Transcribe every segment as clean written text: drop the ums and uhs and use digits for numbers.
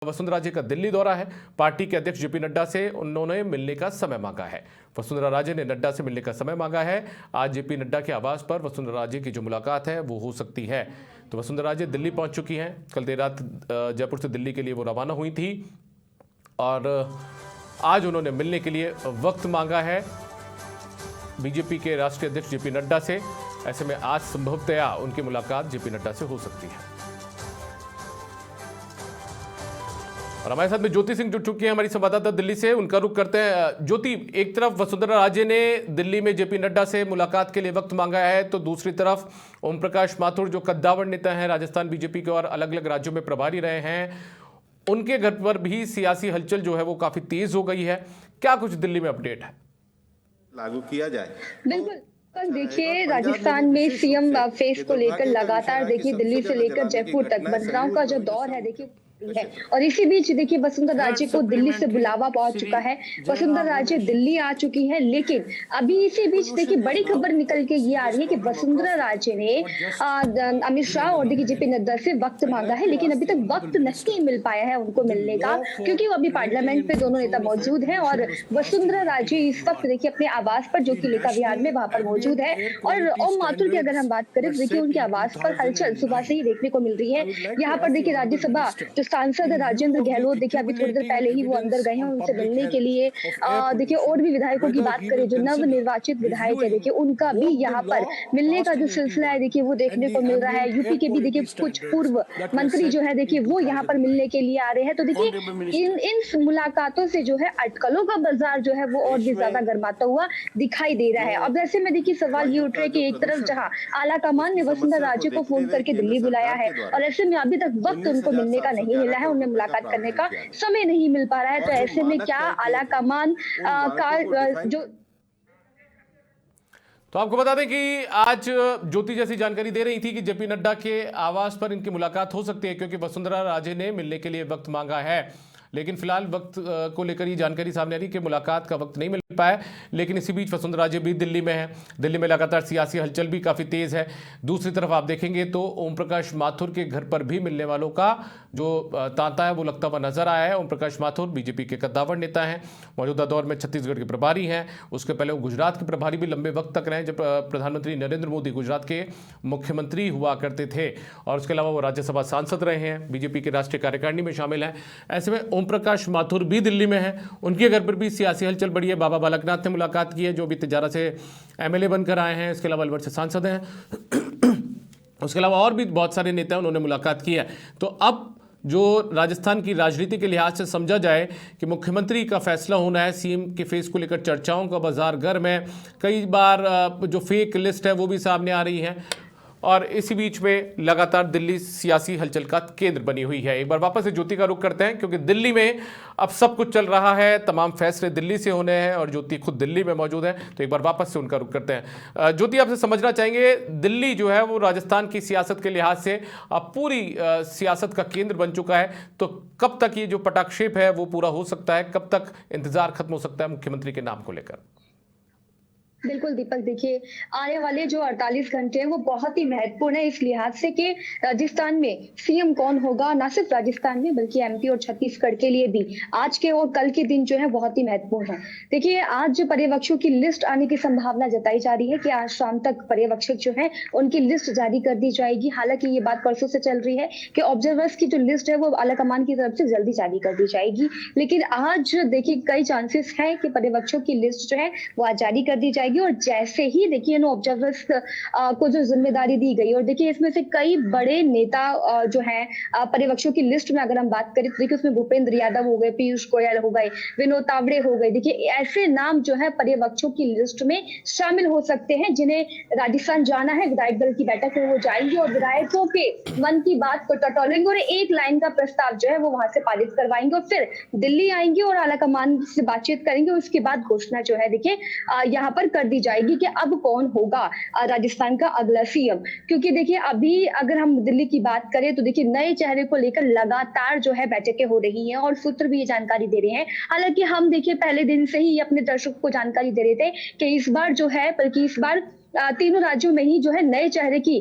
वसुंधरा राजे का दिल्ली दौरा है। पार्टी के अध्यक्ष जेपी नड्डा से उन्होंने मिलने का समय मांगा है। वसुंधरा राजे ने नड्डा से मिलने का समय मांगा है। आज जेपी नड्डा के आवास पर वसुंधरा राजे की जो मुलाकात है वो हो सकती है। तो वसुंधरा राजे दिल्ली पहुंच चुकी हैं। कल देर रात जयपुर से दिल्ली के लिए वो रवाना हुई थी और आज उन्होंने मिलने के लिए वक्त मांगा है बीजेपी के राष्ट्रीय अध्यक्ष जेपी नड्डा से। ऐसे में आज संभवतया उनकी मुलाकात जेपी नड्डा से हो सकती है। और हमारे साथ में ज्योति सिंह जुड़ चुकी है, हमारी संवाददाता दिल्ली से। उनका रुख करते हैं। ज्योति, एक तरफ वसुंधरा राजे ने दिल्ली में जेपी नड्डा से मुलाकात के लिए वक्त मांगा है, तो दूसरी तरफ ओम प्रकाश माथुर जो कद्दावर नेता हैं राजस्थान बीजेपी के और अलग अलग राज्यों में प्रभारी रहे हैं, उनके घर पर भी सियासी हलचल जो है वो काफी तेज हो गई है। क्या कुछ दिल्ली में अपडेट है? लागू किया जाए। बिल्कुल, देखिए राजस्थान में सीएम फेस को लेकर लगातार देखिए दिल्ली से लेकर जयपुर तक बदलाव का जो दौर है देखिए है। और इसी बीच देखिए वसुंधरा राजे को दिल्ली से बुलावा पहुंच चुका है। वसुंधरा राजे दिल्ली आ चुकी है, लेकिन अभी इसी बीच देखिए बड़ी खबर निकल के ये आ रही है कि वसुंधरा राजे ने अमित शाह और देखिए जेपी नड्डा से वक्त मांगा है, लेकिन अभी तक वक्त नहीं मिल पाया है उनको मिलने का, क्योंकि वो अभी पार्लियामेंट में दोनों नेता मौजूद हैं। और वसुंधरा राजे इस वक्त देखिए अपने आवास पर जो कि लेखा विहार में वहां पर मौजूद है। और ओम माथुर की अगर हम बात करें तो देखिए उनके आवास पर हलचल सुबह से ही देखने को मिल रही है। यहाँ पर देखिए राज्यसभा सांसद राजेंद्र गहलोत देखिए अभी थोड़ी देर पहले ही वो अंदर गए हैं उनसे मिलने के लिए। देखिए और भी विधायकों की बात करें जो नव निर्वाचित विधायक है देखिए उनका भी यहाँ पर मिलने का जो सिलसिला है देखिए वो देखने को मिल रहा है। यूपी के भी देखिए कुछ पूर्व मंत्री जो है देखिए वो यहाँ पर मिलने के लिए आ रहे हैं। तो देखिए इन मुलाकातों से जो है अटकलों का बाजार जो है वो और भी ज्यादा गर्माता हुआ दिखाई दे रहा है। अब ऐसे में देखिए सवाल ये उठ रहा है कि एक तरफ जहाँ आला कमान ने वसुंधरा राजे को फोन करके दिल्ली बुलाया है और ऐसे में अभी तक वक्त उनको मिलने का नहीं मिला है, उन्हें मुलाकात करने का समय नहीं मिल पा रहा है। तो ऐसे में क्या आला कमान का जो तो आपको बता दें कि आज ज्योति जैसी जानकारी दे रही थी कि जेपी नड्डा के आवास पर इनकी मुलाकात हो सकती है, क्योंकि वसुंधरा राजे ने मिलने के लिए वक्त मांगा है। लेकिन फिलहाल वक्त को लेकर ये जानकारी सामने आ रही है कि मुलाकात का वक्त नहीं मिल पाया। लेकिन इसी बीच वसुंधरा राजे भी दिल्ली में है। दिल्ली में लगातार सियासी हलचल भी काफ़ी तेज़ है। दूसरी तरफ आप देखेंगे तो ओम प्रकाश माथुर के घर पर भी मिलने वालों का जो तांता है वो लगता हुआ नजर आया है। ओम प्रकाश माथुर बीजेपी के कद्दावर नेता हैं, मौजूदा दौर में छत्तीसगढ़ के प्रभारी हैं। उसके पहले वो गुजरात के प्रभारी भी लंबे वक्त तक रहे, जब प्रधानमंत्री नरेंद्र मोदी गुजरात के मुख्यमंत्री हुआ करते थे। और उसके अलावा वो राज्यसभा सांसद रहे हैं, बीजेपी के राष्ट्रीय कार्यकारिणी में शामिल हैं। ऐसे में ओम प्रकाश माथुर भी दिल्ली में है। उनके घर पर भी सियासी हलचल बढ़ी है। बाबा बालकनाथ ने मुलाकात की है, जो भी तिजारा से एमएलए बनकर आए हैं। इसके अलावा अलवर से सांसद हैं। उसके अलावा और भी बहुत सारे नेता उन्होंने मुलाकात की है। तो अब जो राजस्थान की राजनीति के लिहाज से समझा जाए कि मुख्यमंत्री का फैसला होना है, सीएम के फेस को लेकर चर्चाओं का बाजार गर्म है। कई बार जो फेक लिस्ट है वो भी सामने आ रही है और इसी बीच में लगातार दिल्ली सियासी हलचल का केंद्र बनी हुई है। एक बार वापस से ज्योति का रुख करते हैं, क्योंकि दिल्ली में अब सब कुछ चल रहा है, तमाम फैसले दिल्ली से होने हैं और ज्योति खुद दिल्ली में मौजूद है। तो एक बार वापस से उनका रुख करते हैं। ज्योति, आपसे समझना चाहेंगे, दिल्ली जो है वो राजस्थान की सियासत के लिहाज से अब पूरी सियासत का केंद्र बन चुका है। तो कब तक ये जो पटाक्षेप है वो पूरा हो सकता है? कब तक इंतजार खत्म हो सकता है मुख्यमंत्री के नाम को लेकर? बिल्कुल दीपक, देखिए आने वाले जो 48 घंटे हैं वो बहुत ही महत्वपूर्ण है इस लिहाज से कि राजस्थान में सीएम कौन होगा, ना सिर्फ राजस्थान में बल्कि एमपी और छत्तीसगढ़ के लिए भी आज के और कल के दिन जो है बहुत ही महत्वपूर्ण है। देखिए आज पर्यवेक्षकों की लिस्ट आने की संभावना जताई जा रही है कि आज शाम तक पर्यवेक्षक जो है उनकी लिस्ट जारी कर दी जाएगी। हालांकि ये बात परसों से चल रही है कि ऑब्जर्वर्स की जो लिस्ट है वो आलाकमान की तरफ से जल्दी जारी कर दी जाएगी, लेकिन आज देखिए कई चांसेस है कि पर्यवेक्षकों की लिस्ट जो है वो आज जारी कर दी जाएगी। और जैसे ही देखिए ऑब्जर्वर्स को जो जिम्मेदारी दी गई, और देखिए इसमें से कई बड़े नेता जो हैं पर्यवेक्षकों की लिस्ट में अगर हम बात करें तो देखिए उसमें भूपेंद्र यादव हो गए, पीयूष गोयल हो गए, विनोद तावड़े हो गए। देखिए ऐसे नाम जो है पर्यवेक्षकों की लिस्ट में शामिल हो सकते हैं जिन्हें राजस्थान जाना है। विधायक दल की बैठक में वो जाएंगे और विधायकों के मन की बात को टटोलेंगे और एक लाइन का प्रस्ताव जो है वो वहां से पारित करवाएंगे और फिर दिल्ली आएंगे और आलाकमान से बातचीत करेंगे। उसके बाद घोषणा जो है देखिए यहाँ पर कर दी जाएगी कि अब कौन होगा राजस्थान का अगला सीएम। क्योंकि देखिए अभी अगर हम दिल्ली की बात करें तो देखिए नए चेहरे को लेकर लगातार जो है बैठकें हो रही हैं और सूत्र भी ये जानकारी दे रहे हैं। हालांकि हम देखिए पहले दिन से ही अपने दर्शकों को जानकारी दे रहे थे कि इस बार जो है, बल्कि इस बार तीनों राज्यों में ही जो है नए चेहरे की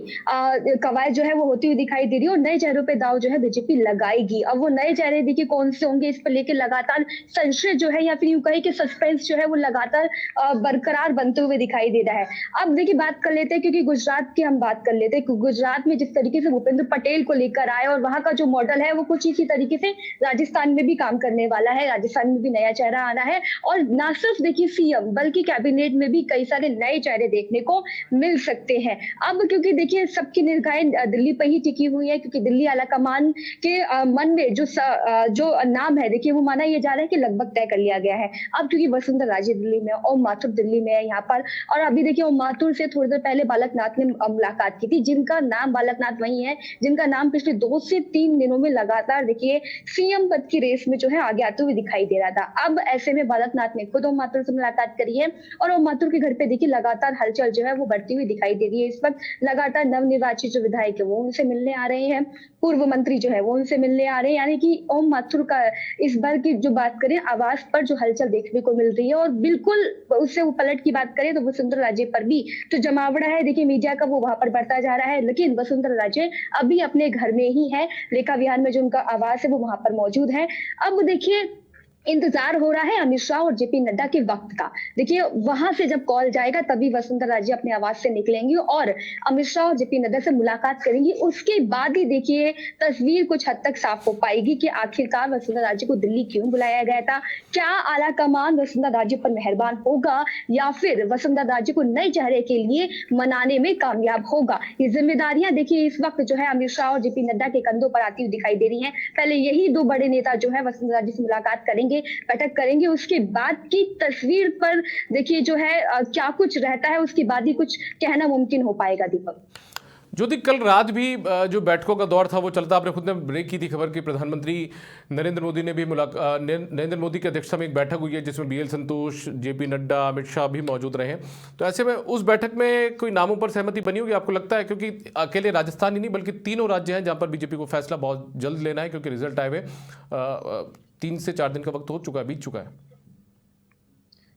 कवायद जो है वो होती हुई दिखाई दे रही है और नए चेहरों पे दाव जो है बीजेपी लगाएगी। अब वो नए चेहरे देखिए कौन से होंगे, इस पर लेके लगातार संशय जो है या फिर यूं कहे कि सस्पेंस जो है वो लगातार बरकरार बनते हुए दिखाई दे रहा है। अब देखिए बात कर लेते हैं, क्योंकि गुजरात की हम बात कर लेते हैं। गुजरात में जिस तरीके से भूपेंद्र पटेल को लेकर आए और वहां का जो मॉडल है वो कुछ इसी तरीके से राजस्थान में भी काम करने वाला है। राजस्थान में भी नया चेहरा आना है और ना सिर्फ देखिए सीएम बल्कि कैबिनेट में भी कई सारे नए चेहरे देखने को मिल सकते हैं। अब क्योंकि देखिए सबकी निगाहें दिल्ली पर ही टिकी हुई है, क्योंकि दिल्ली आलाकमान के मन में जो नाम है देखिए वो माना यह जा रहा है कि लगभग तय कर लिया गया है। अब क्योंकि वसुंधरा राजे दिल्ली में, ओम माथुर दिल्ली में है यहाँ पर, और अभी देखिए ओम माथुर से थोड़ी देर पहले बालकनाथ ने मुलाकात की थी, जिनका नाम बालकनाथ वही है जिनका नाम पिछले 2 से 3 दिनों में लगातार देखिए सीएम पद की रेस में जो है आगे आते हुए दिखाई दे रहा था। अब ऐसे में बालकनाथ ने खुद ओम माथुर से मुलाकात करी है और ओम माथुर के घर पे देखिए लगातार हलचल जो है वो बढ़ती हुई दिखाई दे रही है। इस वक्त लगातार नवनिर्वाचित जो विधायक है वो उनसे मिलने आ रहे हैं, पूर्व मंत्री जो है वो उनसे मिलने आ रहे हैं, यानी कि ओम माथुर का इस बार की जो बात करें आवास पर जो हलचल देखने को मिल रही है। और बिल्कुल उससे उपलट की बात करें तो वसुंधरा राजे पर भी जो जमावड़ा है देखिए मीडिया का वो वहां पर बढ़ता जा रहा है, लेकिन वसुंधरा राजे अभी अपने घर में ही है। रेखा विहार में जो उनका आवास है वो वहां पर मौजूद है। अब देखिए इंतजार हो रहा है अमित शाह और जेपी नड्डा के वक्त का। देखिए वहां से जब कॉल जाएगा तभी वसुंधरा राजे अपने आवास से निकलेंगी और अमित शाह और जेपी नड्डा से मुलाकात करेंगी। उसके बाद ही देखिए तस्वीर कुछ हद तक साफ हो पाएगी कि आखिरकार वसुंधरा राजे को दिल्ली क्यों बुलाया गया था। क्या आला कमान वसुंधरा राजे पर मेहरबान होगा या फिर वसुंधरा राजे को नए चेहरे के लिए मनाने में कामयाब होगा। ये जिम्मेदारियां देखिए इस वक्त जो है अमित शाह और जेपी नड्डा के कंधों पर आती हुई दिखाई दे रही है। पहले यही 2 बड़े नेता जो है वसुंधरा राजे से मुलाकात करेंगे, बैठक करेंगे, उसके बाद की तस्वीर पर देखिए जो है क्या कुछ रहता है, उसके बाद ही कुछ कहना मुमकिन हो पाएगा। दीपक ज्योति, कल रात भी जो बैठकों का दौर था वो चलता, आपने खुद ने ब्रेक की थी खबर की प्रधानमंत्री नरेंद्र मोदी ने भी नरेंद्र मोदी की अध्यक्षता में एक बैठक हुई है जिसमें बीएल संतोष, जेपी नड्डा, अमित शाह भी मौजूद रहे हैं। तो ऐसे में उस बैठक में कोई नामों पर सहमति बनी होगी आपको लगता है? क्योंकि अकेले राजस्थान ही नहीं बल्कि तीनों राज्य हैं जहाँ पर बीजेपी को फैसला बहुत जल्द लेना है, क्योंकि रिजल्ट आए हुए 3 से 4 दिन का वक्त हो चुका है, बीत चुका है।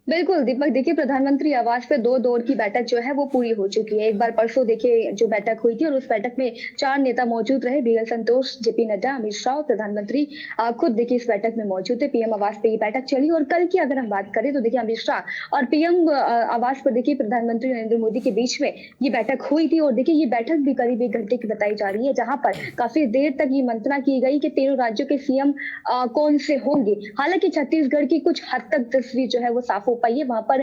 बिल्कुल दीपक, देखिए प्रधानमंत्री आवास पे 2 दौर की बैठक जो है वो पूरी हो चुकी है। एक बार परसों देखिए जो बैठक हुई थी और उस बैठक में 4 नेता मौजूद रहे, बीएल संतोष, जेपी नड्डा, अमित शाह और प्रधानमंत्री खुद देखिए इस बैठक में मौजूद थे। पीएम आवास पे ये बैठक चली और कल की अगर हम बात करें तो देखिए अमित शाह और पीएम आवास पर देखिए प्रधानमंत्री नरेंद्र मोदी के बीच में ये बैठक हुई थी और देखिए ये बैठक भी करीब 1 घंटे की बताई जा रही है, जहां पर काफी देर तक ये मंत्रणा की गई कि तीनों राज्यों के सीएम कौन से होंगे। हालांकि छत्तीसगढ़ की कुछ हद तक तस्वीर जो है वो साफ हो पाई है, वहां पर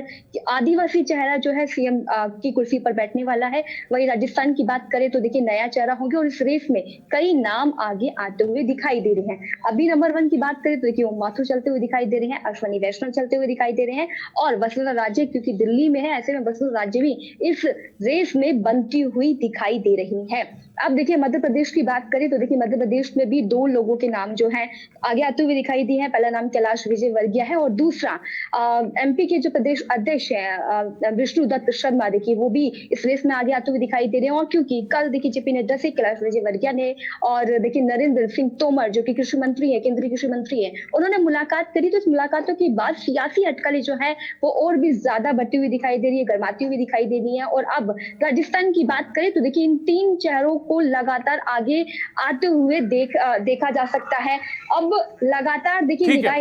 आदिवासी चेहरा जो है सीएम की कुर्सी पर बैठने वाला है। वही राजस्थान की बात करें तो देखिए नया चेहरा होंगे और इस रेस में कई नाम आगे आते हुए दिखाई दे रहे हैं। अभी नंबर 1 की बात करें तो देखिए ओम माथुर चलते हुए दिखाई दे रहे हैं, अश्वनी वैष्णव चलते हुए दिखाई दे रहे हैं और वसुंधरा राजे क्योंकि दिल्ली में है, ऐसे में वसुंधरा राजे भी इस रेस में बनती हुई दिखाई दे रही है। अब देखिए मध्य प्रदेश की बात करें तो देखिए मध्य प्रदेश में भी 2 लोगों के नाम जो हैं आगे आते हुए दिखाई दिए हैं। पहला नाम कैलाश विजयवर्गीय है और दूसरा एमपी के जो प्रदेश अध्यक्ष है विष्णुदत्त शर्मा, देखिए वो भी इस रेस में आगे आते हुए दिखाई दे रहे हैं। और क्योंकि कल देखिए जेपी नड्डा से कैलाश विजयवर्गीय ने और देखिए नरेंद्र सिंह तोमर जो कि कृषि मंत्री है, केंद्रीय कृषि मंत्री है, उन्होंने मुलाकात करी। तो इस मुलाकातों के बाद सियासी अटकलें जो है वो और भी ज्यादा बढ़ती हुई दिखाई दे रही है, गर्माती हुई दिखाई दे रही है। और अब राजस्थान की बात करें तो देखिए इन 3 चेहरों को लगातार आगे आते हुए देखा जा सकता है। अब लगातार देखिए निगाहें